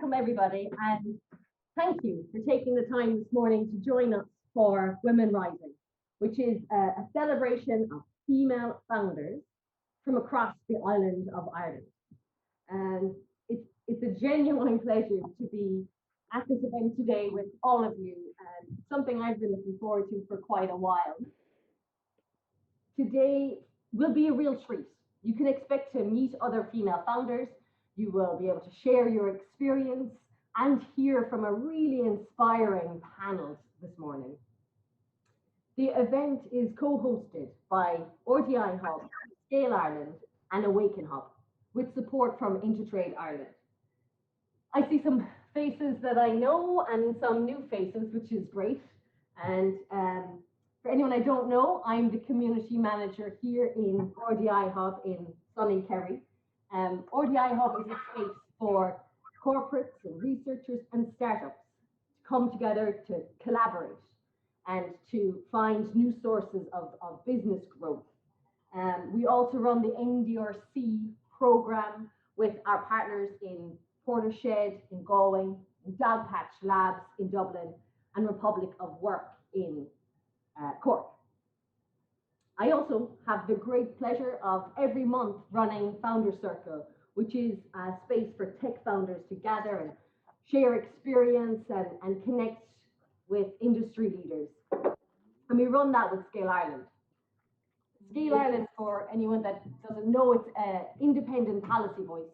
welcome everybody, and thank you for taking the time this morning to join us for Women Rising, which is a celebration of female founders from across the island of Ireland. And it's a genuine pleasure to be at this event today with all of you, and something I've been looking forward to for quite a while. Today will be a real treat. You can expect to meet other female founders. You will be able to share your experience and hear from a really inspiring panel this morning. The event is co-hosted by RDI Hub, Scale Ireland and Awaken Hub, with support from Intertrade Ireland. I see some faces that I know and some new faces, which is great. And for anyone I don't know, I'm the community manager here in RDI Hub in sunny Kerry. RDI Hub is a space for corporates and researchers and startups to come together to collaborate and to find new sources of business growth. We also run the NDRC program with our partners in Portershed in Galway, in Dogpatch Labs in Dublin, and Republic of Work in Cork. I also have the great pleasure of every month running Founder Circle, which is a space for tech founders to gather and share experience and connect with industry leaders. And we run that with Scale Ireland. Scale Ireland, for anyone that doesn't know, it's an independent policy voice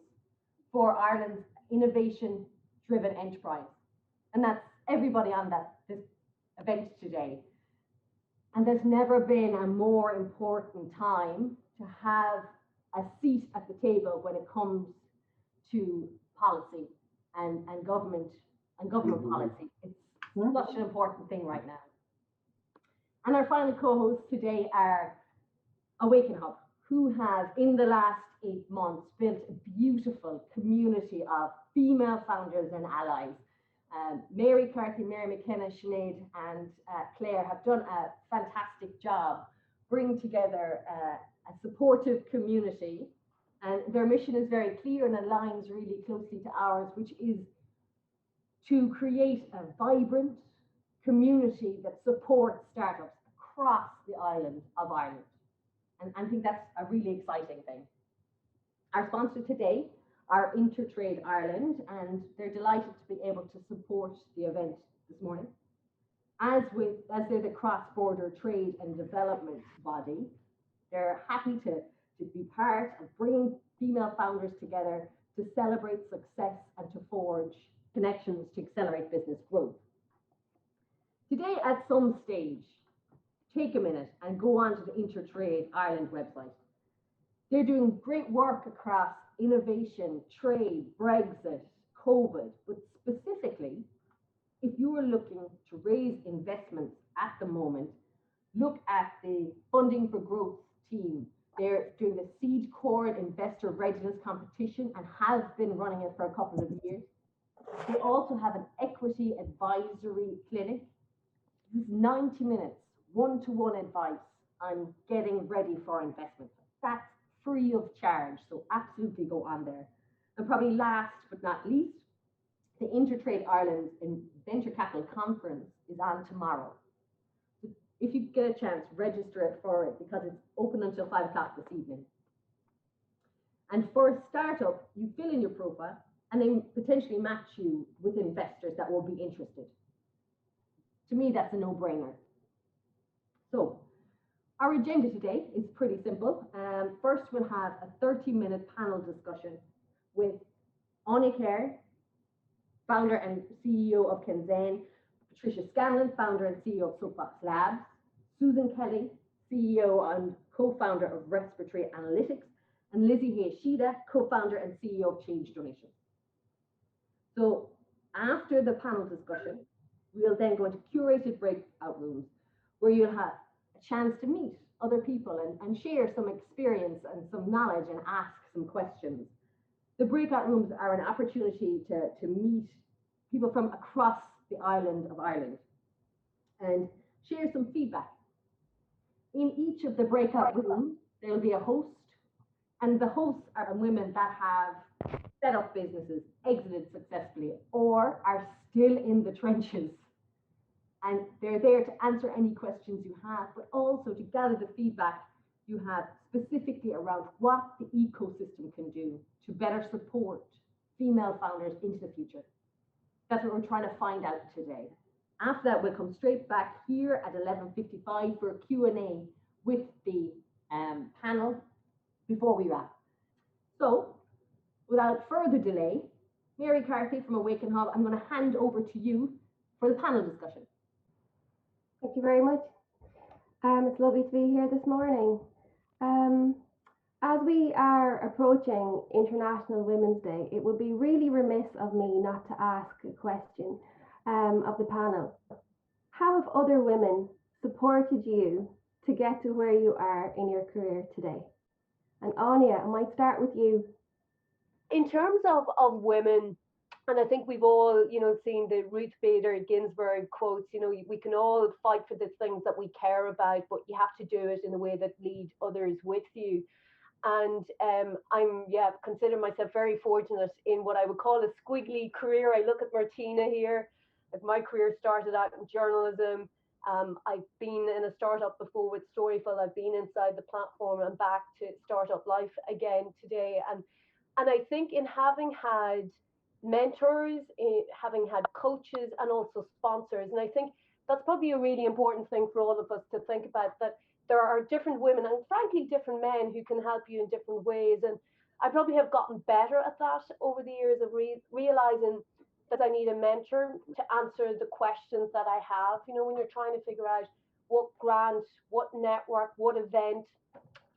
for Ireland's innovation-driven enterprise. And that's everybody on this event today. And there's never been a more important time to have a seat at the table when it comes to policy and government policy. It's such an important thing right now. And our final co-hosts today are Awaken Hub, who has in the last 8 months built a beautiful community of female founders and allies. Mary Carthy, Mary McKenna, Sinead and Claire have done a fantastic job bringing together a supportive community, and their mission is very clear and aligns really closely to ours, which is to create a vibrant community that supports startups across the island of Ireland. And I think that's a really exciting thing. Our sponsor today are Intertrade Ireland, and they're delighted to be able to support the event this morning. As they're the cross-border trade and development body, they're happy to be part of bringing female founders together to celebrate success and to forge connections to accelerate business growth. Today, at some stage, take a minute and go onto the Intertrade Ireland website. They're doing great work across innovation, trade, Brexit, COVID, but specifically, if you are looking to raise investments at the moment, look at the Funding for Growth team. They're doing the Seed Core Investor Readiness Competition and have been running it for a couple of years. They also have an equity advisory clinic. This is 90 minutes, one-to-one advice on getting ready for investment. That's free of charge, so absolutely go on there. And probably last but not least, the Intertrade Ireland Venture Capital Conference is on tomorrow. If you get a chance, register for it because it's open until 5 o'clock this evening. And for a startup, you fill in your profile and they potentially match you with investors that will be interested. To me, that's a no-brainer. So, our agenda today is pretty simple. First, we'll have a 30-minute panel discussion with Anya Kerr, founder and CEO of Kenzen, Patricia Scanlon, founder and CEO of Soapbox Labs, Susan Kelly, CEO and co-founder of Respiratory Analytics, and Lizzie Hayeshida, co-founder and CEO of Change Donation. So after the panel discussion, we'll then go into curated breakout rooms where you'll have a chance to meet other people and share some experience and some knowledge and ask some questions. The breakout rooms are an opportunity to meet people from across the island of Ireland and share some feedback. In each of the breakout rooms, there will be a host, and the hosts are women that have set up businesses, exited successfully, or are still in the trenches. And they're there to answer any questions you have, but also to gather the feedback you have specifically around what the ecosystem can do to better support female founders into the future. That's what we're trying to find out today. After that, we'll come straight back here at 11:55 for a Q&A with the panel before we wrap. So, without further delay, Mary Carthy from Awaken Hub, I'm going to hand over to you for the panel discussion. Thank you very much. It's lovely to be here this morning. As we are approaching International Women's Day, it would be really remiss of me not to ask a question of the panel. How have other women supported you to get to where you are in your career today? And Anya, I might start with you. In terms of women, and I think we've all, seen the Ruth Bader Ginsburg quotes, we can all fight for the things that we care about, but you have to do it in a way that lead others with you. And consider myself very fortunate in what I would call a squiggly career. I look at Martina here. My career started out in journalism. I've been in a startup before with Storyful. I've been inside the platform and back to startup life again today. And I think in having had mentors, having had coaches and also sponsors, and I think that's probably a really important thing for all of us to think about, that there are different women and frankly different men who can help you in different ways. And I probably have gotten better at that over the years of realizing that I need a mentor to answer the questions that I have, when you're trying to figure out what grant, what network, what event.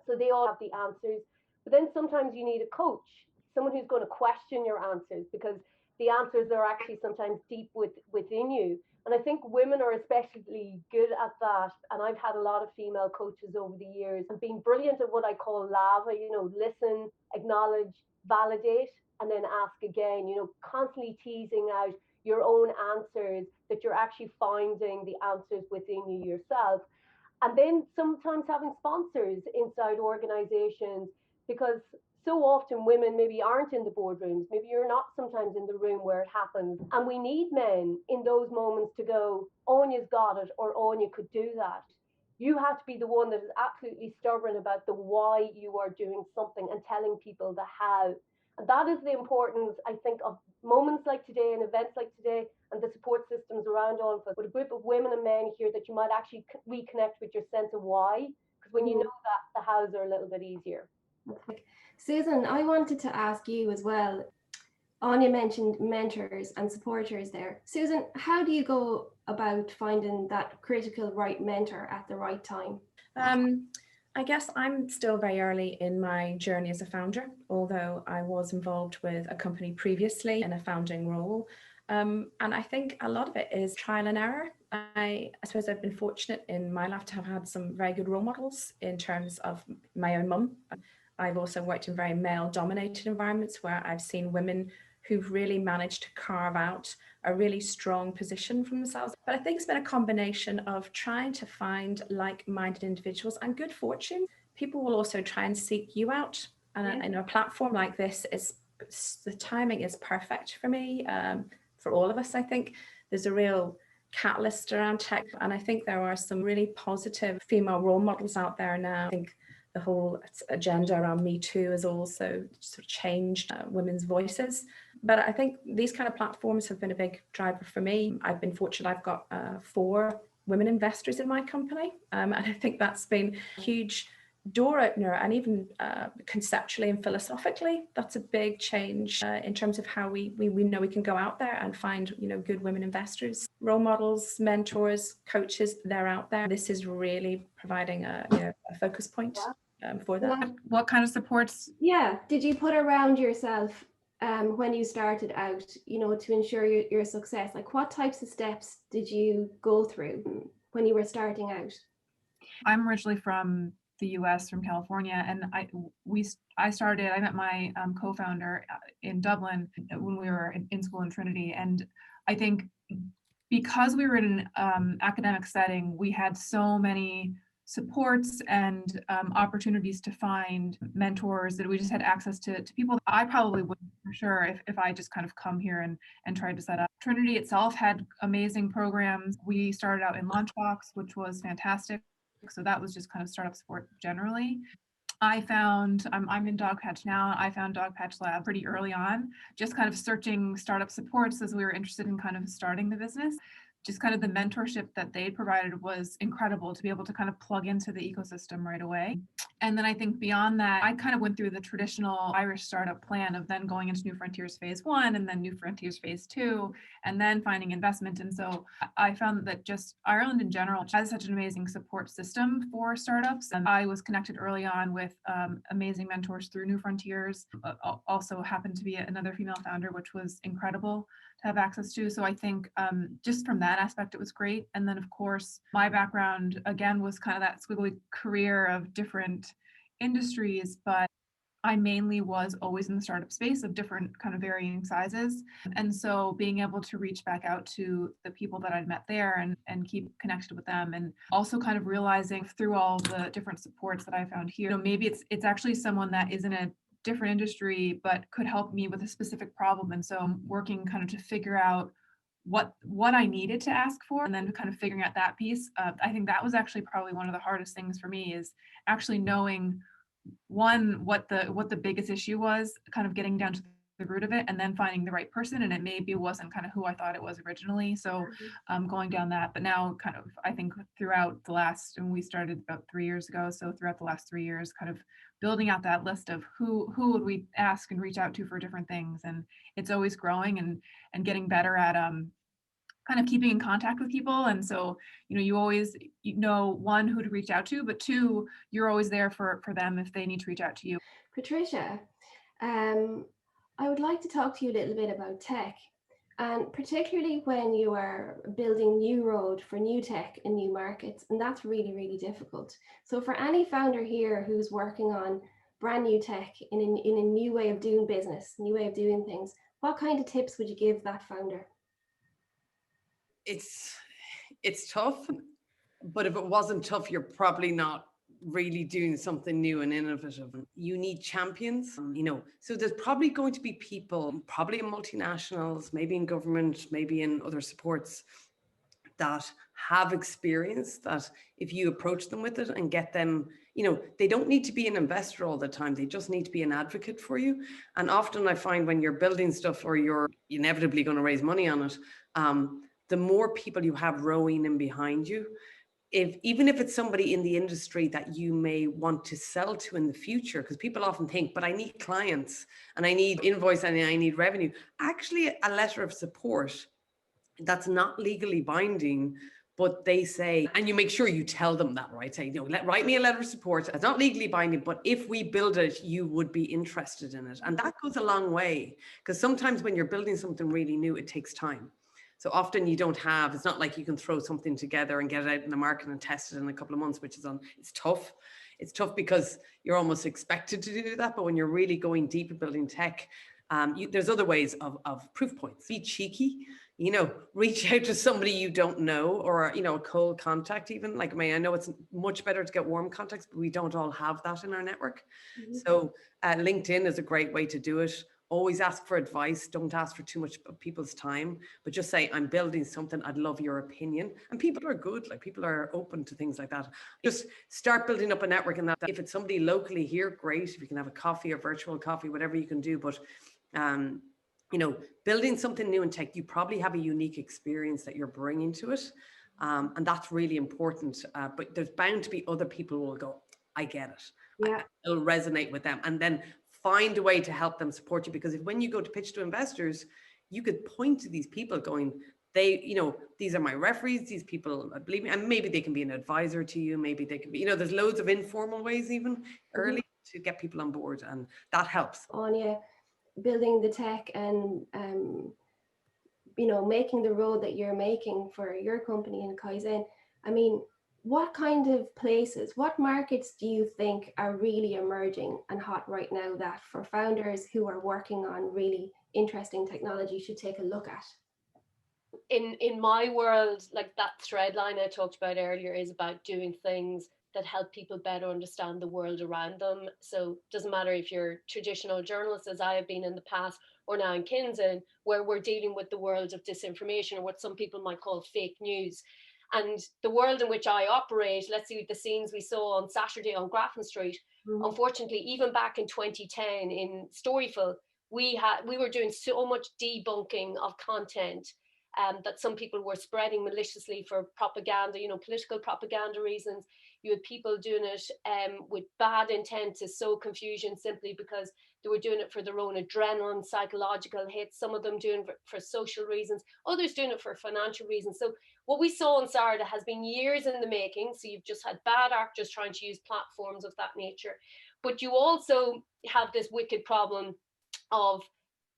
So they all have the answers. But then sometimes you need a coach, someone who's going to question your answers, because the answers are actually sometimes deep within you. And I think women are especially good at that. And I've had a lot of female coaches over the years and being brilliant at what I call lava, listen, acknowledge, validate, and then ask again, constantly teasing out your own answers, that you're actually finding the answers within you yourself. And then sometimes having sponsors inside organizations, because so often women maybe aren't in the boardrooms, maybe you're not sometimes in the room where it happens. And we need men in those moments to go, Anya's got it, or Anya could do that. You have to be the one that is absolutely stubborn about the why you are doing something and telling people the how. And that is the importance, I think, of moments like today and events like today and the support systems around all of us, with a group of women and men here, that you might actually reconnect with your sense of why. Because when you know that, the hows are a little bit easier. Susan, I wanted to ask you as well. Anya mentioned mentors and supporters there. Susan, how do you go about finding that critical right mentor at the right time? I guess I'm still very early in my journey as a founder, although I was involved with a company previously in a founding role. And I think a lot of it is trial and error. I suppose I've been fortunate in my life to have had some very good role models in terms of my own mum. I've also worked in very male-dominated environments where I've seen women who've really managed to carve out a really strong position for themselves. But I think it's been a combination of trying to find like-minded individuals and good fortune. People will also try and seek you out. And in a platform like this, the timing is perfect for me, for all of us. I think there's a real catalyst around tech. And I think there are some really positive female role models out there now. I think the whole agenda around Me Too has also sort of changed women's voices. But I think these kind of platforms have been a big driver for me. I've been fortunate. I've got 4 women investors in my company. And I think that's been a huge door opener, and even conceptually and philosophically, that's a big change in terms of how we know we can go out there and find, good women investors, role models, mentors, coaches. They're out there. This is really providing a focus point for that. What kind of supports? Yeah, did you put around yourself when you started out, to ensure your success? Like, what types of steps did you go through when you were starting out? I'm originally from the US, from California, and I met my co-founder in Dublin when we were in school in Trinity. And I think because we were in an academic setting, we had so many supports and opportunities to find mentors, that we just had access to people I probably wouldn't for sure if I just kind of come here and tried to set up. Trinity itself had amazing programs. We started out in Launchbox, which was fantastic. So that was just kind of startup support generally. I found, I'm in Dogpatch now. I found Dogpatch Lab pretty early on, just kind of searching startup supports as we were interested in kind of starting the business. Just kind of the mentorship that they provided was incredible to be able to kind of plug into the ecosystem right away. And then I think beyond that, I kind of went through the traditional Irish startup plan of then going into New Frontiers phase 1 and then New Frontiers phase 2, and then finding investment. And so I found that just Ireland in general has such an amazing support system for startups. And I was connected early on with amazing mentors through New Frontiers. Also happened to be another female founder, which was incredible to have access to. So I think just from that aspect, it was great. And then of course, my background again was kind of that squiggly career of different industries, but I mainly was always in the startup space of different kind of varying sizes. And so being able to reach back out to the people that I'd met there and keep connected with them, and also kind of realizing through all the different supports that I found here, maybe it's actually someone that is in a different industry but could help me with a specific problem. And so I'm working kind of to figure out what I needed to ask for, and then kind of figuring out that piece. I think that was actually probably one of the hardest things for me, is actually knowing one, what the biggest issue was, kind of getting down to the root of it, and then finding the right person. And it maybe wasn't kind of who I thought it was originally. So going down that, but now kind of, I think throughout the last, and we started about 3 years ago. So throughout the last 3 years, kind of building out that list of who would we ask and reach out to for different things. And it's always growing and getting better at kind of keeping in contact with people. And so, you always, one, who to reach out to, but two, you're always there for them if they need to reach out to you. Patricia, I would like to talk to you a little bit about tech, and particularly when you are building new road for new tech in new markets, and that's really, really difficult. So for any founder here who's working on brand new tech in a new way of doing business, new way of doing things, what kind of tips would you give that founder? It's tough, but if it wasn't tough, you're probably not really doing something new and innovative. You need champions, so there's probably going to be people, probably in multinationals, maybe in government, maybe in other supports, that have experience, that if you approach them with it and get them, they don't need to be an investor all the time. They just need to be an advocate for you. And often I find when you're building stuff or you're inevitably going to raise money on it, the more people you have rowing in behind you, even if it's somebody in the industry that you may want to sell to in the future, because people often think, but I need clients and I need invoice and I need revenue. Actually, a letter of support that's not legally binding, but they say, and you make sure you tell them that, right? Say, write me a letter of support. It's not legally binding, but if we build it, you would be interested in it. And that goes a long way, because sometimes when you're building something really new, it takes time. So often you don't have, it's not like you can throw something together and get it out in the market and test it in a couple of months, it's tough. It's tough because you're almost expected to do that. But when you're really going deep in building tech, there's other ways of proof points. Be cheeky, reach out to somebody you don't know, or, a cold contact even. Like me, I know it's much better to get warm contacts, but we don't all have that in our network. Mm-hmm. So LinkedIn is a great way to do it. Always ask for advice. Don't ask for too much of people's time, but just say, I'm building something. I'd love your opinion. And people are good. Like, people are open to things like that. Just start building up a network. And that if it's somebody locally here, great. If you can have a coffee or virtual coffee, whatever you can do. But, building something new in tech, you probably have a unique experience that you're bringing to it. And that's really important. But there's bound to be other people who will go, I get it. Yeah. It'll resonate with them. And then find a way to help them support you, because when you go to pitch to investors, you could point to these people going, these are my referees, these people believe me, and maybe they can be an advisor to you, maybe they can be, there's loads of informal ways even early to get people on board, and that helps. Anya, building the tech and making the road that you're making for your company in Kaizen, what kind of places, what markets do you think are really emerging and hot right now that for founders who are working on really interesting technology should take a look at? In my world, like that thread line I talked about earlier is about doing things that help people better understand the world around them. So it doesn't matter if you're traditional journalists, as I have been in the past, or now in Kinsen, where we're dealing with the world of disinformation, or what some people might call fake news. And the world in which I operate, let's see the scenes we saw on Saturday on Grafton Street. Unfortunately, even back in 2010 in Storyful, we were doing so much debunking of content that some people were spreading maliciously for propaganda, political propaganda reasons. You had people doing it with bad intent to sow confusion simply because they were doing it for their own adrenaline, psychological hits. Some of them doing it for social reasons, others doing it for financial reasons. So what we saw in Sarda has been years in the making. So you've just had bad actors trying to use platforms of that nature. But you also have this wicked problem of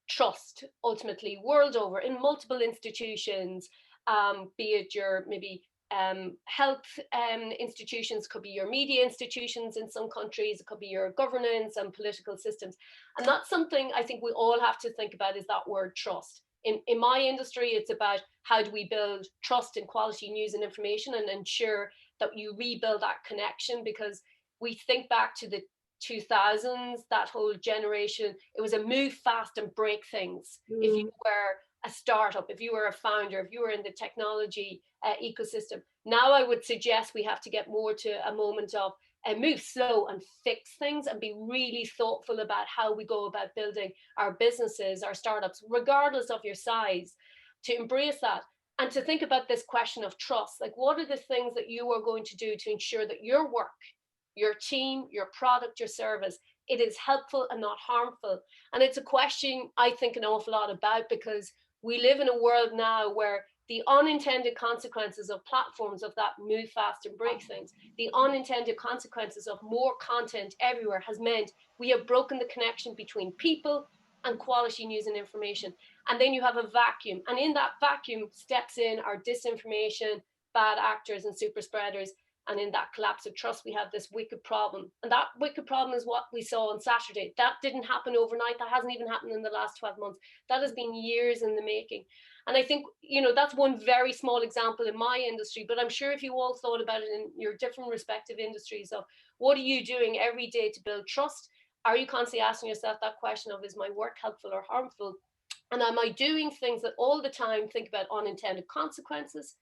trust, ultimately, world over, in multiple institutions, be it your maybe health institutions, could be your media institutions in some countries, it could be your governance and political systems. And that's something I think we all have to think about, is that word trust. In my industry, it's about how do we build trust in quality news and information and ensure that you rebuild that connection, because we think back to the 2000s, that whole generation, it was a move fast and break things. If you were a startup, if you were a founder, if you were in the technology ecosystem. Now I would suggest we have to get more to a moment of move slow and fix things, and be really thoughtful about how we go about building our businesses, our startups, regardless of your size, to embrace that. And to think about this question of trust, like what are the things that you are going to do to ensure that your work, your team, your product, your service, it is helpful and not harmful. And it's a question I think an awful lot about, because we live in a world now where the unintended consequences of platforms of that move fast and break things, the unintended consequences of more content everywhere has meant we have broken the connection between people and quality news and information. And then you have a vacuum. And in that vacuum steps in our disinformation, bad actors and super spreaders. And in that collapse of trust, we have this wicked problem. And that wicked problem is what we saw on Saturday. That didn't happen overnight. That hasn't even happened in the last 12 months. That has been years in the making. And I think, that's one very small example in my industry, but I'm sure if you all thought about it in your different respective industries of what are you doing every day to build trust? Are you constantly asking yourself that question of, is my work helpful or harmful? And am I doing things that all the time think about unintended consequences?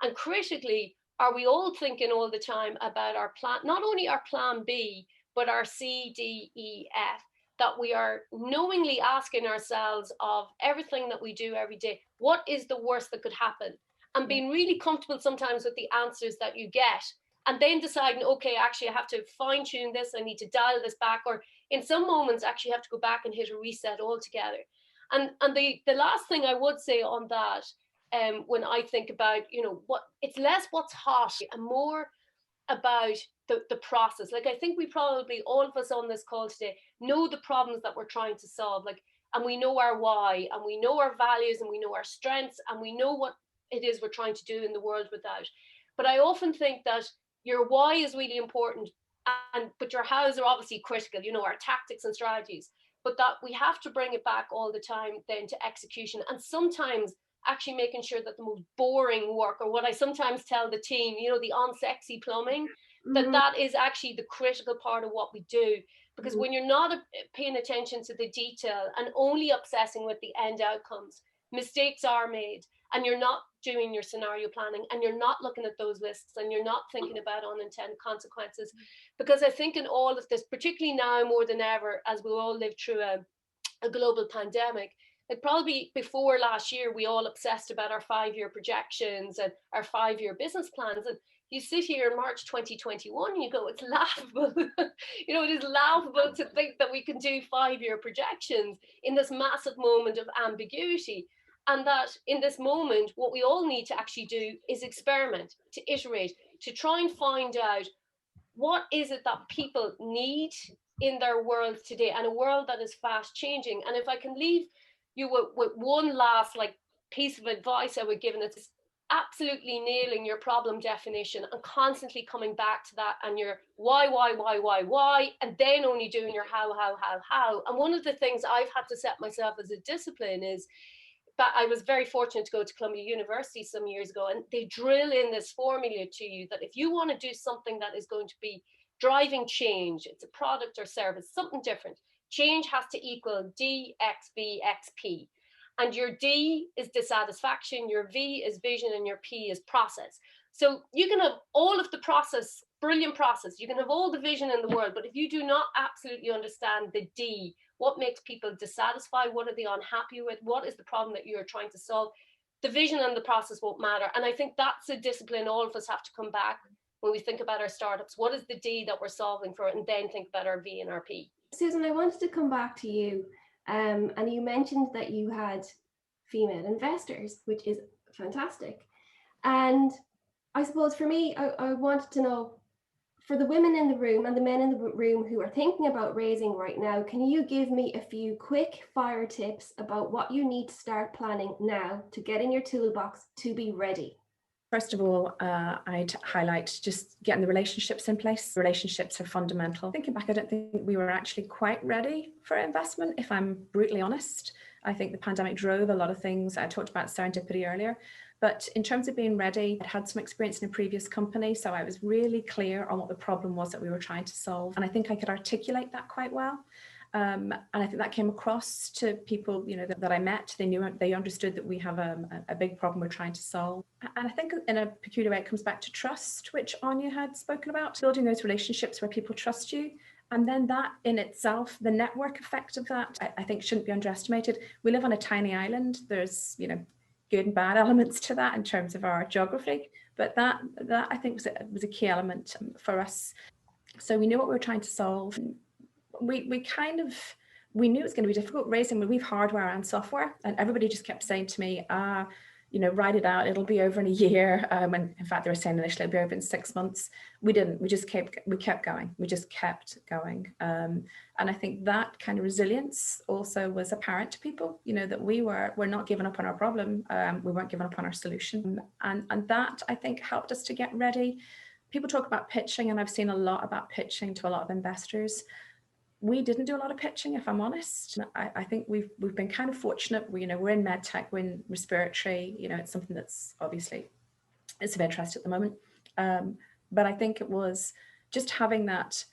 And critically, are we all thinking all the time about our plan, not only our plan B, but our C, D, E, F, that we are knowingly asking ourselves of everything that we do every day, what is the worst that could happen? And being really comfortable sometimes with the answers that you get, and then deciding, okay, actually I have to fine tune this, I need to dial this back, or in some moments actually have to go back and hit a reset altogether. And the last thing I would say on that, when I think about, what it's less what's hot and more about the process. Like I think we probably, all of us on this call today, know the problems that we're trying to solve, and we know our why, and we know our values, and we know our strengths, and we know what it is we're trying to do in the world without. But I often think that your why is really important, but your hows are obviously critical, our tactics and strategies, but that we have to bring it back all the time then to execution. And sometimes actually making sure that the most boring work, or what I sometimes tell the team, the unsexy plumbing, that is actually the critical part of what we do. Because when you're not paying attention to the detail and only obsessing with the end outcomes, mistakes are made, and you're not doing your scenario planning, and you're not looking at those lists, and you're not thinking about unintended consequences. Because I think in all of this, particularly now more than ever, as we all live through a global pandemic, like probably before last year, we all obsessed about our 5-year projections and our 5-year business plans. And you sit here in March 2021 and you go, it's laughable. It is laughable to think that we can do 5-year projections in this massive moment of ambiguity. And that in this moment, what we all need to actually do is experiment, to iterate, to try and find out what is it that people need in their world today, and a world that is fast changing. And if I can leave you with one last piece of advice I would give, and it's absolutely nailing your problem definition and constantly coming back to that, and your why, and then only doing your how. And one of the things I've had to set myself as a discipline is, I was very fortunate to go to Columbia University some years ago, and they drill in this formula to you that if you want to do something that is going to be driving change, it's a product or service, something different, change has to equal DXBXP. And your D is dissatisfaction, your V is vision, and your P is process. So you can have all of the process, brilliant process, you can have all the vision in the world, but if you do not absolutely understand the D, what makes people dissatisfied, what are they unhappy with, what is the problem that you're trying to solve, the vision and the process won't matter. And I think that's a discipline all of us have to come back when we think about our startups. What is the D that we're solving for, and then think about our V and our P. Susan, I wanted to come back to you, and you mentioned that you had female investors, which is fantastic. And I suppose for me, I wanted to know, for the women in the room and the men in the room who are thinking about raising right now, can you give me a few quick fire tips about what you need to start planning now to get in your toolbox to be ready? First of all, I'd highlight just getting the relationships in place. Relationships are fundamental. Thinking back, I don't think we were actually quite ready for investment, if I'm brutally honest. I think the pandemic drove a lot of things. I talked about serendipity earlier. But in terms of being ready, I'd had some experience in a previous company, so I was really clear on what the problem was that we were trying to solve. And I think I could articulate that quite well. And I think that came across to people, that I met. They understood that we have a big problem we're trying to solve. And I think in a peculiar way, it comes back to trust, which Anya had spoken about, building those relationships where people trust you. And then that in itself, the network effect of that, I think shouldn't be underestimated. We live on a tiny island. There's, good and bad elements to that in terms of our geography. But that I think was a key element for us. So we knew what we were trying to solve. We knew it was going to be difficult raising. We've hardware and software, and everybody just kept saying to me, write it out, it'll be over in a year. And in fact, they were saying initially it'll be over in 6 months. We didn't. We kept going. We just kept going. And I think that kind of resilience also was apparent to people, that we're not giving up on our problem. We weren't giving up on our solution. And that, I think, helped us to get ready. People talk about pitching, and I've seen a lot about pitching to a lot of investors. We didn't do a lot of pitching, if I'm honest. I think we've been kind of fortunate. We're in medtech, we're in respiratory. It's something that's obviously it's of interest at the moment. But I think it was just having that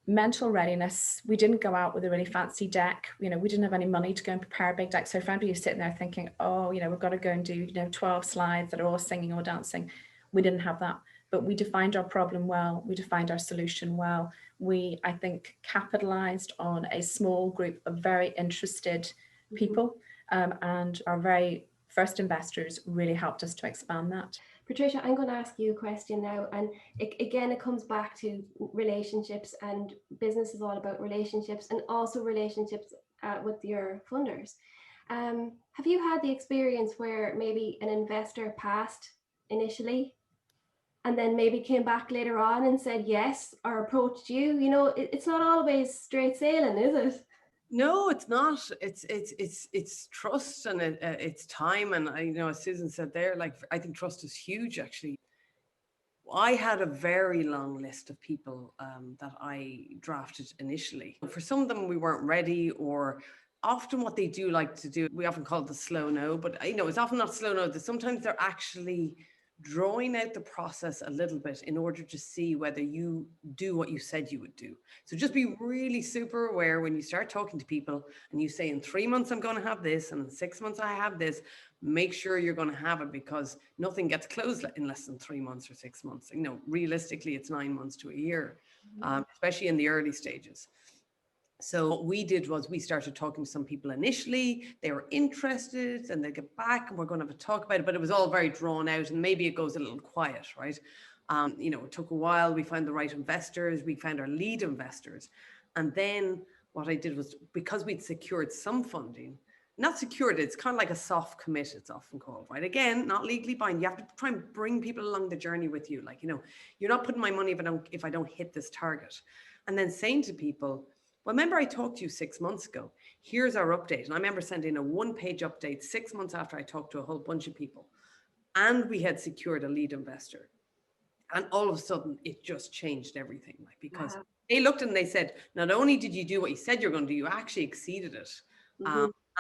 mental readiness. We didn't go out with a really fancy deck. We didn't have any money to go and prepare a big deck. So if anybody was sitting there thinking, we've got to go and do 12 slides that are all singing or dancing, we didn't have that. But we defined our problem well. We defined our solution well. We, I think, capitalized on a small group of very interested people, and our very first investors really helped us to expand that. Patricia, I'm going to ask you a question now, and it comes back to relationships, and business is all about relationships, and also relationships with your funders. Have you had the experience where maybe an investor passed initially and then maybe came back later on and said yes, or approached you? It's not always straight sailing, is it? No, it's not. It's trust, and it's time. And as Susan said there, I think trust is huge, actually. I had a very long list of people that I drafted initially. For some of them, we weren't ready, or often what they do like to do, we often call it the slow no, but it's often not slow no. Sometimes they're actually drawing out the process a little bit in order to see whether you do what you said you would do. So just be really super aware when you start talking to people and you say, in 3 months, I'm going to have this, and in 6 months, I have this. Make sure you're going to have it, because nothing gets closed in less than 3 months or 6 months. Realistically, it's 9 months to a year, especially in the early stages. So what we did was we started talking to some people initially. They were interested, and they get back, and we're going to have a talk about it. But it was all very drawn out, and maybe it goes a little quiet, right? It took a while. We found the right investors. We found our lead investors. And then what I did was, because we'd secured some funding, not secured, it's kind of like a soft commit, it's often called, right? Again, not legally binding. You have to try and bring people along the journey with you. You're not putting my money if I don't hit this target. And then saying to people, well, remember I talked to you 6 months ago. Here's our update. And I remember sending a 1-page update 6 months after I talked to a whole bunch of people. And we had secured a lead investor. And all of a sudden, it just changed everything. Because They looked and they said, not only did you do what you said you're going to do, you actually exceeded it.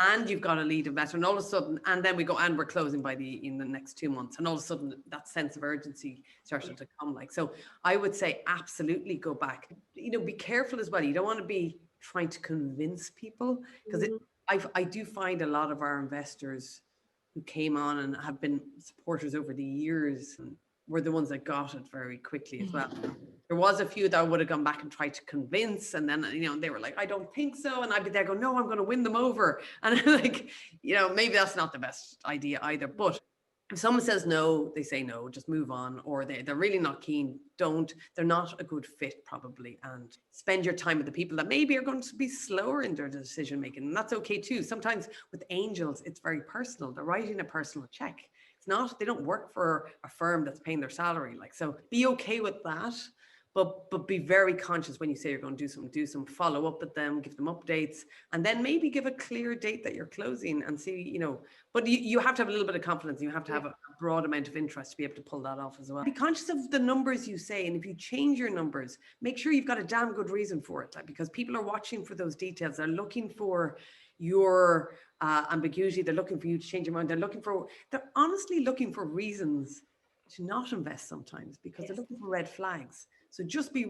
and you've got a lead investor, and all of a sudden, and then we go, and we're closing in the next 2 months, and all of a sudden that sense of urgency started to come. Like, so I would say absolutely go back. Be careful as well. You don't want to be trying to convince people, because I do find a lot of our investors who came on and have been supporters over the years were the ones that got it very quickly as well. There was a few that I would have gone back and tried to convince, and then they were like, I don't think so, and I'd be there going, no, I'm going to win them over, and like, maybe that's not the best idea either. But if someone says no, they say no, just move on, or they're really not keen, they're not a good fit probably, and spend your time with the people that maybe are going to be slower in their decision making, and that's okay too. Sometimes with angels, it's very personal. They're writing a personal check. They don't work for a firm that's paying their salary. Like, so be okay with that. But be very conscious when you say you're going to do some follow up with them, give them updates, and then maybe give a clear date that you're closing and see, but you have to have a little bit of confidence. You have to have a broad amount of interest to be able to pull that off as well. Be conscious of the numbers you say. And if you change your numbers, make sure you've got a damn good reason for it, because people are watching for those details. They're looking for your ambiguity. They're looking for you to change your mind. They're honestly looking for reasons to not invest sometimes, because they're looking for red flags. So just be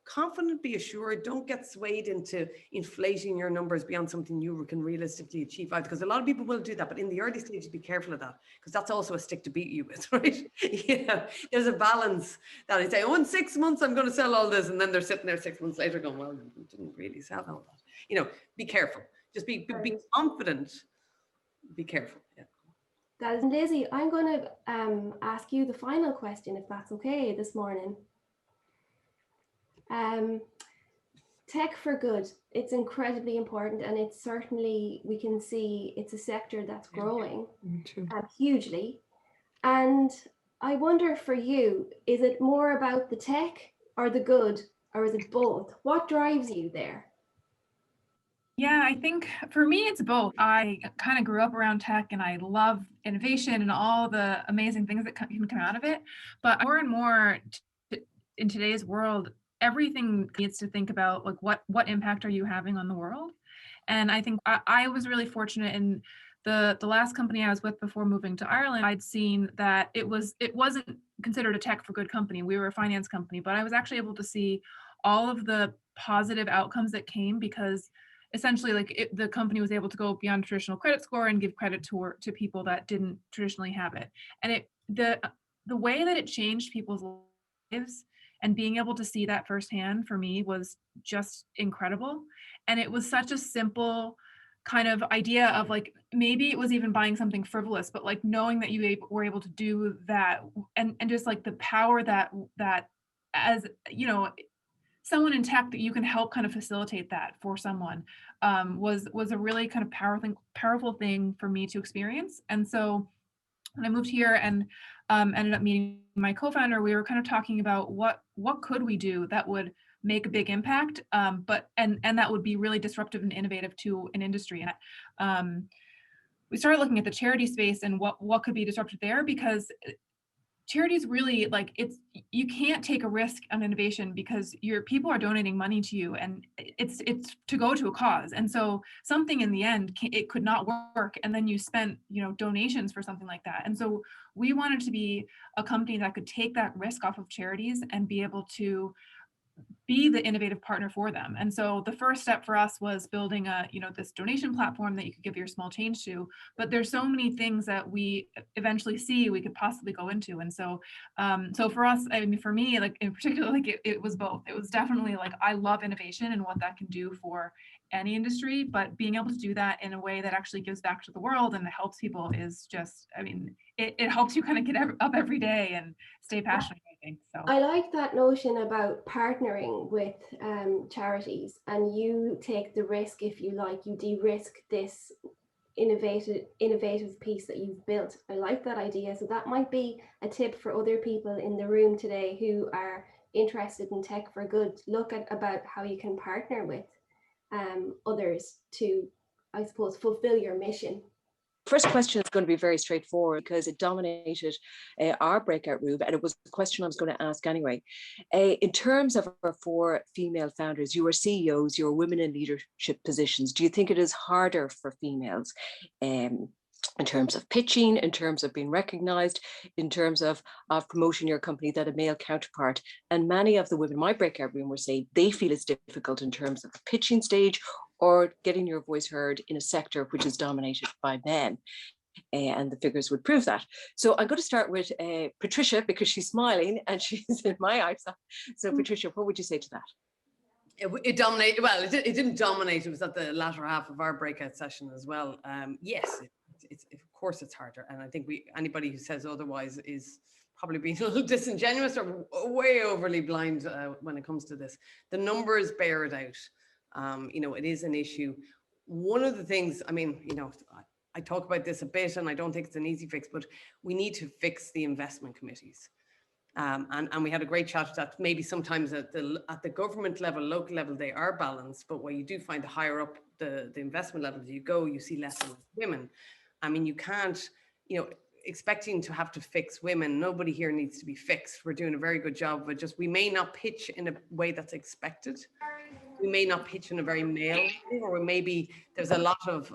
confident, be assured, don't get swayed into inflating your numbers beyond something you can realistically achieve, because a lot of people will do that. But in the early stages, be careful of that, because that's also a stick to beat you with, right? There's a balance that I say, in 6 months, I'm going to sell all this. And then they're sitting there 6 months later going, well, you didn't really sell all that. Be careful. Just be confident. Be careful. Yeah. That is, Lizzie, I'm going to ask you the final question, if that's okay, this morning. Tech for good, it's incredibly important, and it's certainly, we can see it's a sector that's growing hugely. And I wonder for you, is it more about the tech or the good, or is it both? What drives you there? Yeah, I think for me, it's both. I kind of grew up around tech, and I love innovation and all the amazing things that can come out of it. But more and more in today's world, everything needs to think about, like, what impact are you having on the world? And I think I was really fortunate in the last company I was with before moving to Ireland. I'd seen that it wasn't considered a tech for good company. We were a finance company, but I was actually able to see all of the positive outcomes that came, because essentially, like, the company was able to go beyond traditional credit score and give credit to people that didn't traditionally have it. And the way that it changed people's lives, and being able to see that firsthand, for me, was just incredible. And it was such a simple kind of idea of, like, maybe it was even buying something frivolous, but like knowing that you were able to do that, and just like the power that as someone in tech, that you can help kind of facilitate that for someone, was a really kind of powerful thing for me to experience. And so when I moved here and ended up meeting my co-founder, we were kind of talking about what could we do that would make a big impact, but that would be really disruptive and innovative to an industry. And we started looking at the charity space and what could be disruptive there, because charities really, like, you can't take a risk on innovation, because your people are donating money to you, and it's to go to a cause. And so something in the end, it could not work, and then you spent donations for something like that. And so we wanted to be a company that could take that risk off of charities and be able to be the innovative partner for them. And so the first step for us was building this donation platform that you could give your small change to. But there's so many things that we eventually see we could possibly go into. And so for us, I mean, for me, like, in particular, like, it was both. It was definitely like, I love innovation and what that can do for any industry, but being able to do that in a way that actually gives back to the world and helps people is just, I mean, it helps you kind of get up every day and stay passionate, I think. So I like that notion about partnering with charities, and you take the risk, if you like, you de-risk this innovative piece that you've built. I like that idea. So that might be a tip for other people in the room today who are interested in tech for good. Look at about how you can partner with others to, I suppose, fulfill your mission. First question is going to be very straightforward because it dominated our breakout room, and it was the question I was going to ask anyway. In terms of our 4 female founders, you are CEOs, you're women in leadership positions. Do you think it is harder for females in terms of pitching, in terms of being recognized, in terms of promoting your company than a male counterpart? And many of the women in my breakout room were saying they feel it's difficult in terms of the pitching stage or getting your voice heard in a sector which is dominated by men. And the figures would prove that. So I'm going to start with Patricia, because she's smiling and she's in my eyes. So Patricia, what would you say to that? It dominated. Well, it didn't dominate. It was at the latter half of our breakout session as well. Yes, it's of course it's harder, and I think anybody who says otherwise is probably being a little disingenuous or way overly blind when it comes to this. The numbers bear it out. It is an issue. One of the things, I talk about this a bit, and I don't think it's an easy fix, but we need to fix the investment committees. And we had a great chat that maybe sometimes at the government level, local level, they are balanced, but where you do find the higher up the investment levels you go, you see less women. I mean, you can't, expecting to have to fix women. Nobody here needs to be fixed. We're doing a very good job, but just we may not pitch in a way that's expected. We may not pitch in a very male way, or maybe there's a lot of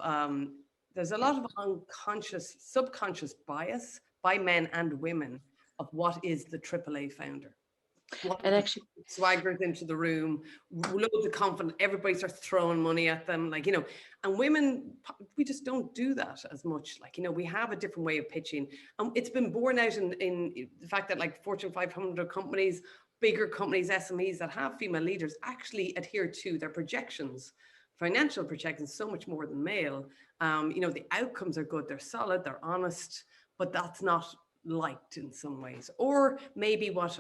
unconscious, subconscious bias by men and women of what is the AAA founder. And actually, swaggers into the room, loads of confidence, everybody starts throwing money at them, and women, we just don't do that as much. We have a different way of pitching. It's been borne out in the fact that Fortune 500 companies, bigger companies, SMEs that have female leaders actually adhere to their projections, financial projections, so much more than male. The outcomes are good, they're solid, they're honest, but that's not liked in some ways. Or maybe what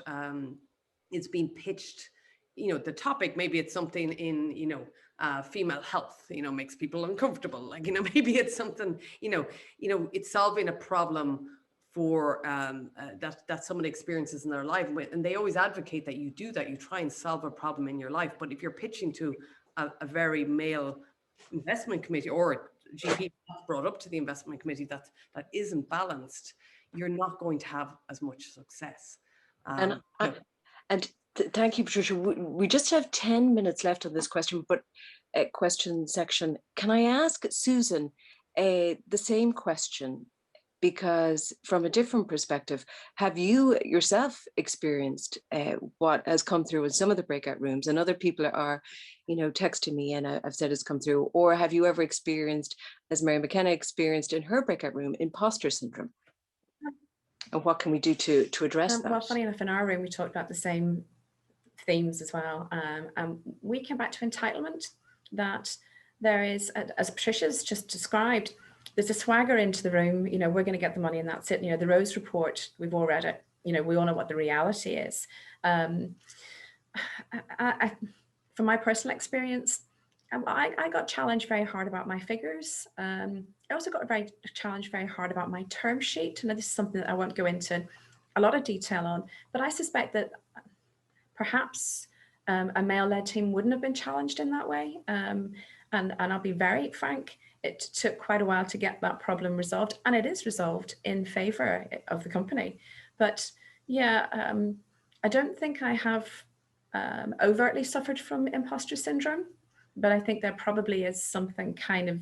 it's being pitched, the topic, maybe it's something in female health, makes people uncomfortable, maybe it's something, it's solving a problem for that someone experiences in their life, and they always advocate that you do that, you try and solve a problem in your life. But if you're pitching to a very male investment committee, or GP brought up to the investment committee that isn't balanced, you're not going to have as much success. Thank you, Patricia. We just have 10 minutes left on this question section. Can I ask Susan the same question? Because from a different perspective, have you yourself experienced what has come through in some of the breakout rooms, and other people are, texting me and I've said it's come through, or have you ever experienced, as Mary McKenna experienced in her breakout room, imposter syndrome? And what can we do to address that? Well, funny enough, in our room, we talked about the same themes as well. And we came back to entitlement, that there is, as Patricia's just described, there's a swagger into the room, we're going to get the money and that's it. The Rose Report, we've all read it, we all know what the reality is. From my personal experience, I got challenged very hard about my figures. I also got challenged very hard about my term sheet. Now, this is something that I won't go into a lot of detail on, but I suspect that perhaps a male-led team wouldn't have been challenged in that way. And I'll be very frank, it took quite a while to get that problem resolved, and it is resolved in favor of the company. But yeah, I don't think I have overtly suffered from imposter syndrome, but I think there probably is something kind of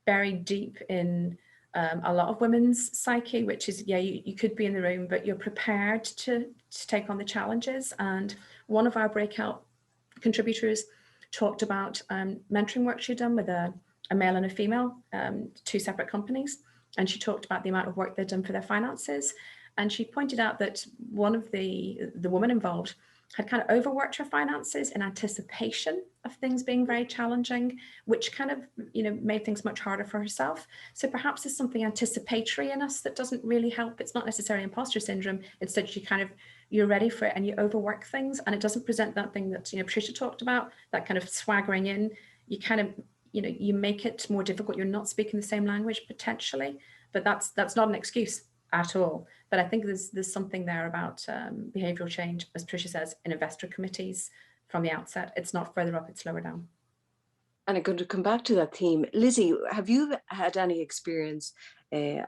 buried deep in a lot of women's psyche, which is, yeah, you could be in the room, but you're prepared to take on the challenges. And one of our breakout contributors talked about mentoring work she'd done with a male and a female, 2 separate companies. And she talked about the amount of work they'd done for their finances. And she pointed out that one of the women involved had kind of overworked her finances in anticipation of things being very challenging, which kind of, made things much harder for herself. So perhaps there's something anticipatory in us that doesn't really help. It's not necessarily imposter syndrome. Instead, you're ready for it and you overwork things, and it doesn't present that thing that, Patricia talked about, that kind of swaggering in. You kind of, you make it more difficult. You're not speaking the same language potentially, but that's not an excuse at all. But I think there's something there about behavioural change, as Patricia says, in investor committees from the outset. It's not further up, it's lower down. And I'm going to come back to that theme. Lizzie, have you had any experience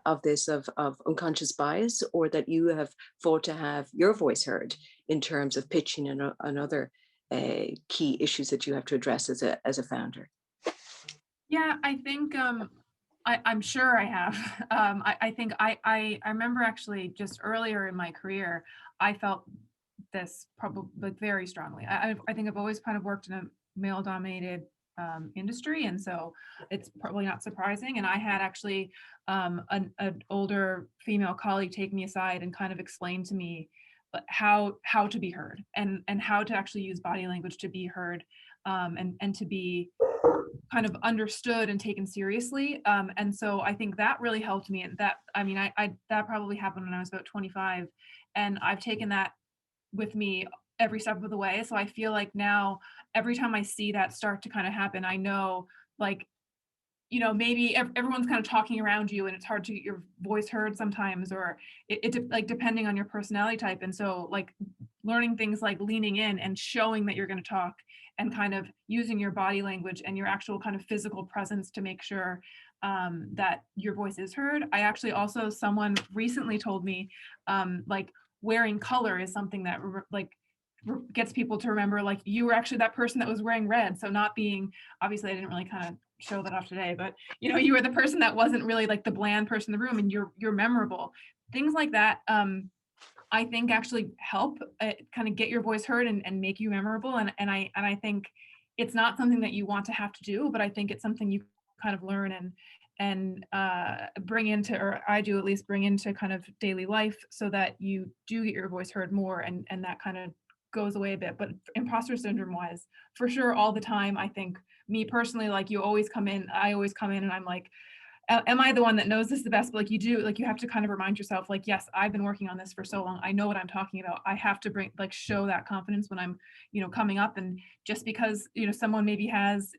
of this, of unconscious bias, or that you have fought to have your voice heard in terms of pitching and other key issues that you have to address as a founder? Yeah, I think I'm sure I have. I think I remember actually just earlier in my career, I felt this probably like very strongly. I think I've always kind of worked in a male-dominated industry, and so it's probably not surprising. And I had actually an older female colleague take me aside and kind of explain to me how to be heard, and how to actually use body language to be heard, and to be kind of understood and taken seriously. And so I think that really helped me. And that, I mean, I that probably happened when I was about 25, and I've taken that with me every step of the way. So I feel like now every time I see that start to kind of happen, I know, like, you know, maybe everyone's kind of talking around you and it's hard to get your voice heard sometimes, or like depending on your personality type. And so like learning things like leaning in and showing that you're going to talk, and kind of using your body language and your actual kind of physical presence to make sure that your voice is heard. I actually also, someone recently told me like wearing color is something that gets people to remember, like, you were actually that person that was wearing red. So not being, obviously I didn't really kind of show that off today, but you know, you were the person that wasn't really like the bland person in the room, and you're memorable. Things like that I think actually help kind of get your voice heard and make you memorable. And I think it's not something that you want to have to do, but I think it's something you kind of learn and bring into, or I do at least bring into kind of daily life, so that you do get your voice heard more, and that kind of goes away a bit. But imposter syndrome wise, for sure, all the time, I think, me personally, like, I always come in and I'm like, am I the one that knows this the best? But like, you have to kind of remind yourself, like, yes, I've been working on this for so long, I know what I'm talking about. I have to show that confidence when I'm, you know, coming up. And just because, you know, someone maybe has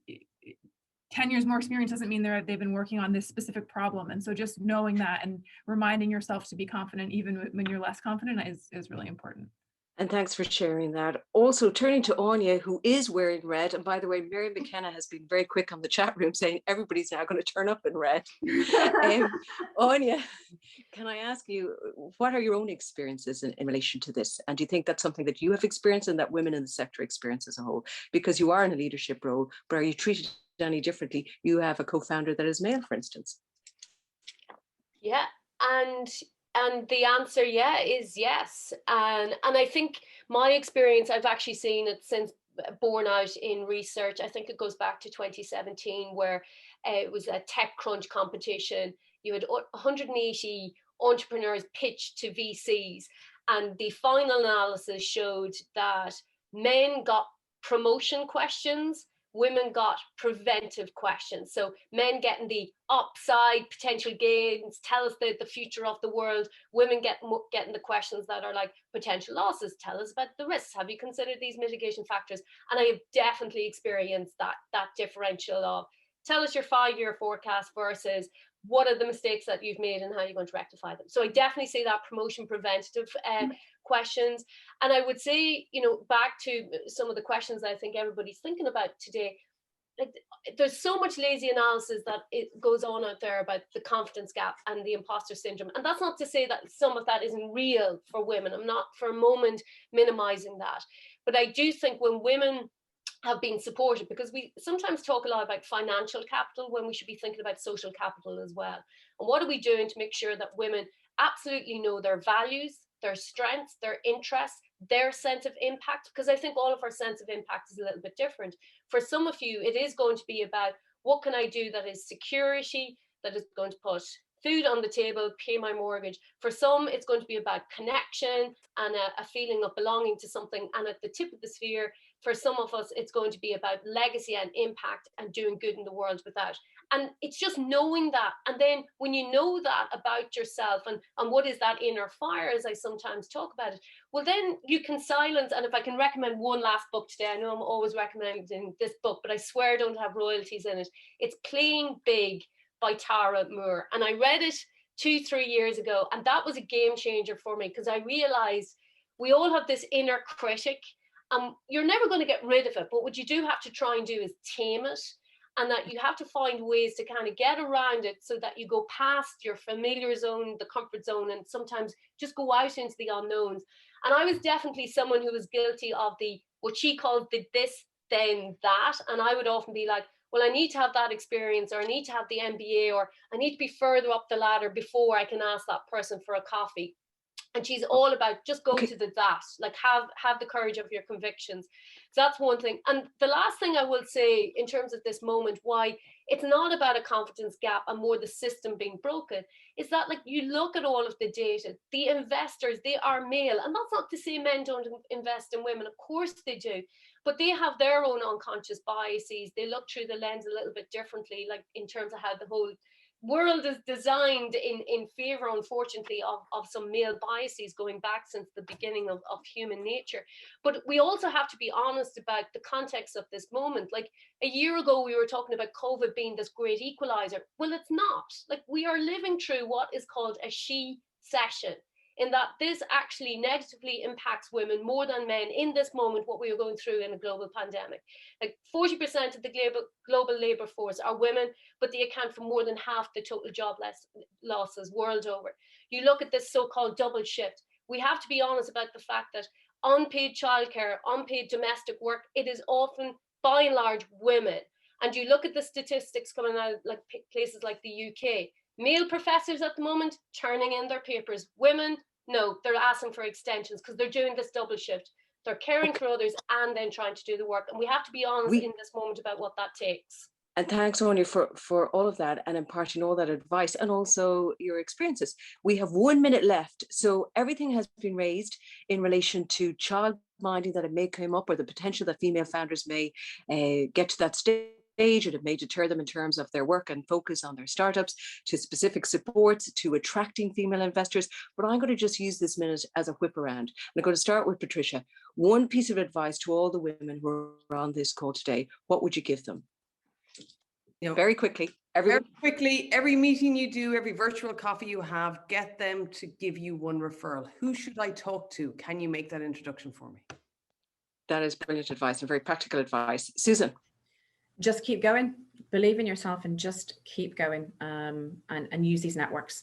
10 years more experience doesn't mean they've been working on this specific problem. And so just knowing that and reminding yourself to be confident even when you're less confident is really important. And thanks for sharing that. Also, turning to Anya, who is wearing red. And by the way, Mary McKenna has been very quick on the chat room saying everybody's now going to turn up in red. Anya, can I ask you, what are your own experiences in relation to this? And do you think that's something that you have experienced and that women in the sector experience as a whole? Because you are in a leadership role, but are you treated any differently? You have a co-founder that is male, for instance. Yeah, and the answer, is yes. And I think my experience, I've actually seen it since borne out in research. I think it goes back to 2017, where it was a TechCrunch competition. You had 180 entrepreneurs pitch to VCs, and the final analysis showed that men got promotion questions, women got preventive questions. So men getting the upside, potential gains, tell us the future of the world. Women getting the questions that are like potential losses, tell us about the risks. Have you considered these mitigation factors? And I have definitely experienced that differential of tell us your 5-year forecast versus what are the mistakes that you've made and how you're going to rectify them. So I definitely see that promotion preventative questions. And I would say, you know, back to some of the questions that I think everybody's thinking about today, like, there's so much lazy analysis that it goes on out there about the confidence gap and the imposter syndrome. And that's not to say that some of that isn't real for women. I'm not for a moment minimizing that. But I do think when women have been supported, because we sometimes talk a lot about financial capital when we should be thinking about social capital as well. And what are we doing to make sure that women absolutely know their values, their strengths, their interests, their sense of impact? Because I think all of our sense of impact is a little bit different. For some of you, it is going to be about what can I do that is security, that is going to put food on the table, pay my mortgage. For some, it's going to be about connection and a feeling of belonging to something. And at the tip of the sphere, for some of us, it's going to be about legacy and impact and doing good in the world without. And it's just knowing that. And then when you know that about yourself and what is that inner fire, as I sometimes talk about it, well, then you can silence. And if I can recommend one last book today, I know I'm always recommending this book, but I swear I don't have royalties in it. It's Playing Big by Tara Moore. And I read it 2-3 years ago. And that was a game changer for me, because I realized we all have this inner critic. You're never going to get rid of it. But what you do have to try and do is tame it. and that you have to find ways to kind of get around it so that you go past your familiar zone, the comfort zone, and sometimes just go out into the unknowns. And I was definitely someone who was guilty of the, what she called the this, then that. And I would often be like, well, I need to have that experience, or I need to have the MBA, or I need to be further up the ladder before I can ask that person for a coffee. And she's all about just go to the that, like have the courage of your convictions. So that's one thing. And the last thing I will say in terms of this moment, why it's not about a confidence gap and more the system being broken, is that like you look at all of the data, the investors, they are male. And that's not to say men don't invest in women, of course they do, but they have their own unconscious biases. They look through the lens a little bit differently, like in terms of how the whole world is designed in favor, unfortunately, of some male biases going back since the beginning of human nature. But we also have to be honest about the context of this moment. Like a year ago, we were talking about COVID being this great equalizer. Well, it's not. Like we are living through what is called a she session, in that this actually negatively impacts women more than men in this moment, what we are going through in a global pandemic. Like 40% of the global labor force are women, but they account for more than half the total job losses world over. You look at this so-called double shift. We have to be honest about the fact that unpaid childcare, unpaid domestic work, it is often, by and large, women. And you look at the statistics coming out of like places like the UK, male professors at the moment turning in their papers. Women, no, they're asking for extensions because they're doing this double shift. They're caring for others and then trying to do the work. And we have to be honest in this moment about what that takes. And thanks, Anya, for all of that and imparting all that advice and also your experiences. We have 1 minute left. So everything has been raised in relation to child minding, that it may come up, or the potential that female founders may get to that stage, and it may deter them in terms of their work and focus on their startups, to specific supports, to attracting female investors. But I'm going to just use this minute as a whip around. I'm going to start with Patricia. One piece of advice to all the women who are on this call today, what would you give them? You know, very quickly. Every meeting you do, every virtual coffee you have, get them to give you one referral. Who should I talk to? Can you make that introduction for me? That is brilliant advice and very practical advice. Susan. Just keep going, believe in yourself, and just keep going, and use these networks.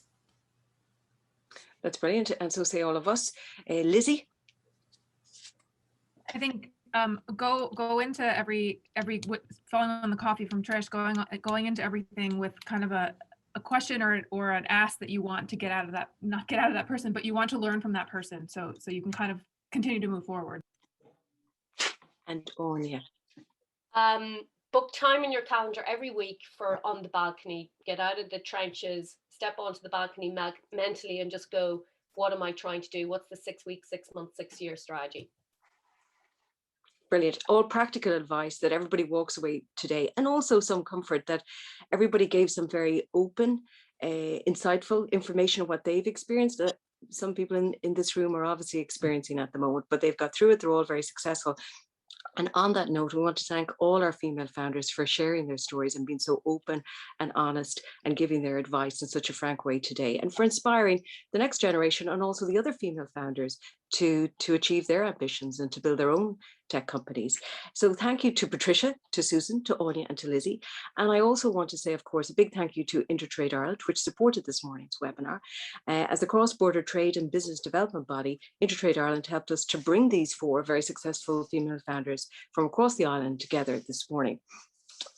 That's brilliant. And so say all of us. Lizzie? I think go into every following on the coffee from Trish, going into everything with kind of a question or an ask that you want to get out of that, not get out of that person, but you want to learn from that person, so you can kind of continue to move forward. And Anya. Book time in your calendar every week for on the balcony. Get out of the trenches, step onto the balcony mentally, and just go, what am I trying to do? What's the 6 week, 6 month, 6 year strategy? Brilliant. All practical advice that everybody walks away today, and also some comfort that everybody gave some very open, insightful information of what they've experienced. Some people in this room are obviously experiencing at the moment, but they've got through it. They're all very successful. And on that note, we want to thank all our female founders for sharing their stories and being so open and honest and giving their advice in such a frank way today, and for inspiring the next generation and also the other female founders to achieve their ambitions and to build their own tech companies. So thank you to Patricia, to Susan, to Anya, and to Lizzie. And I also want to say, of course, a big thank you to Intertrade Ireland, which supported this morning's webinar. As the cross-border trade and business development body, Intertrade Ireland helped us to bring these 4 very successful female founders from across the island together this morning.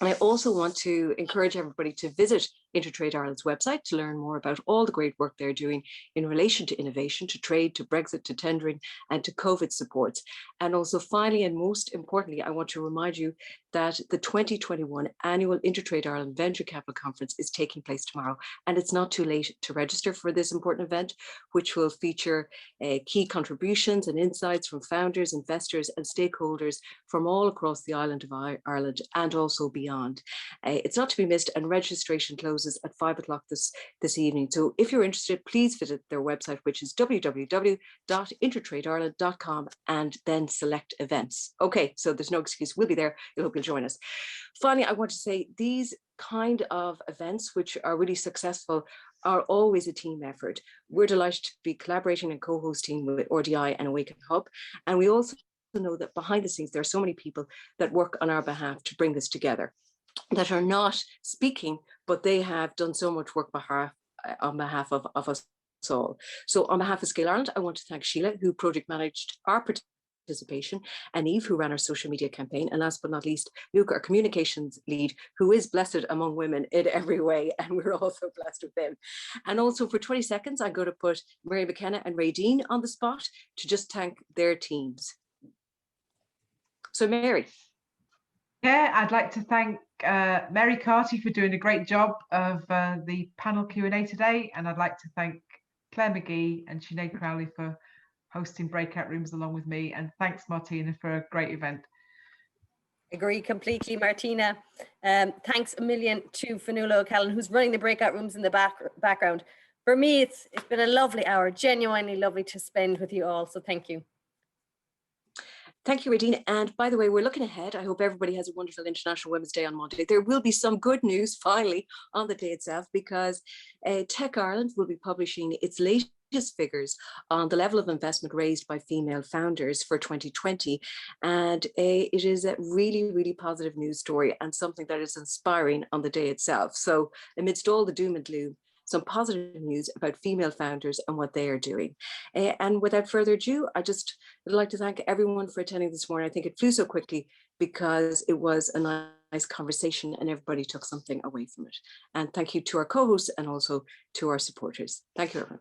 And I also want to encourage everybody to visit Intertrade Ireland's website to learn more about all the great work they're doing in relation to innovation, to trade, to Brexit, to tendering, and to COVID supports. And also finally, and most importantly, I want to remind you that the 2021 annual Intertrade Ireland Venture Capital Conference is taking place tomorrow. And it's not too late to register for this important event, which will feature key contributions and insights from founders, investors, and stakeholders from all across the island of Ireland and also beyond. It's not to be missed, and registration closes at 5 o'clock this evening. So if you're interested, please visit their website, which is www.intertradeireland.com, and then select events. Okay, so there's no excuse. We'll be there. I hope you'll join us. Finally, I want to say these kind of events, which are really successful, are always a team effort. We're delighted to be collaborating and co-hosting with RDI and Awaken Hub. And we also know that behind the scenes, there are so many people that work on our behalf to bring this together. that are not speaking, but they have done so much work on behalf of us all. So on behalf of Scale Ireland, I want to thank Sheila, who project managed our participation, and Eve, who ran our social media campaign, and last but not least, Luke, our communications lead, who is blessed among women in every way, and we're also blessed with him. And also for 20 seconds, I'm going to put Mary McKenna and Ray Dean on the spot to just thank their teams. So Mary. Yeah, I'd like to thank Mary Carty for doing a great job of the panel Q&A today, and I'd like to thank Claire McGee and Sinead Crowley for hosting breakout rooms along with me, and thanks Martina for a great event. Agree completely, Martina. Thanks a million to Fionnuala O'Callaghan, who's running the breakout rooms in the background. For me, it's been a lovely hour, genuinely lovely to spend with you all, so thank you. Thank you, Radine. And by the way, we're looking ahead. I hope everybody has a wonderful International Women's Day on Monday. There will be some good news finally on the day itself, because Tech Ireland will be publishing its latest figures on the level of investment raised by female founders for 2020. And it is a really, really positive news story, and something that is inspiring on the day itself. So amidst all the doom and gloom, some positive news about female founders and what they are doing. And without further ado, I'd like to thank everyone for attending this morning. I think it flew so quickly because it was a nice conversation and everybody took something away from it. And thank you to our co-hosts and also to our supporters. Thank you, everyone.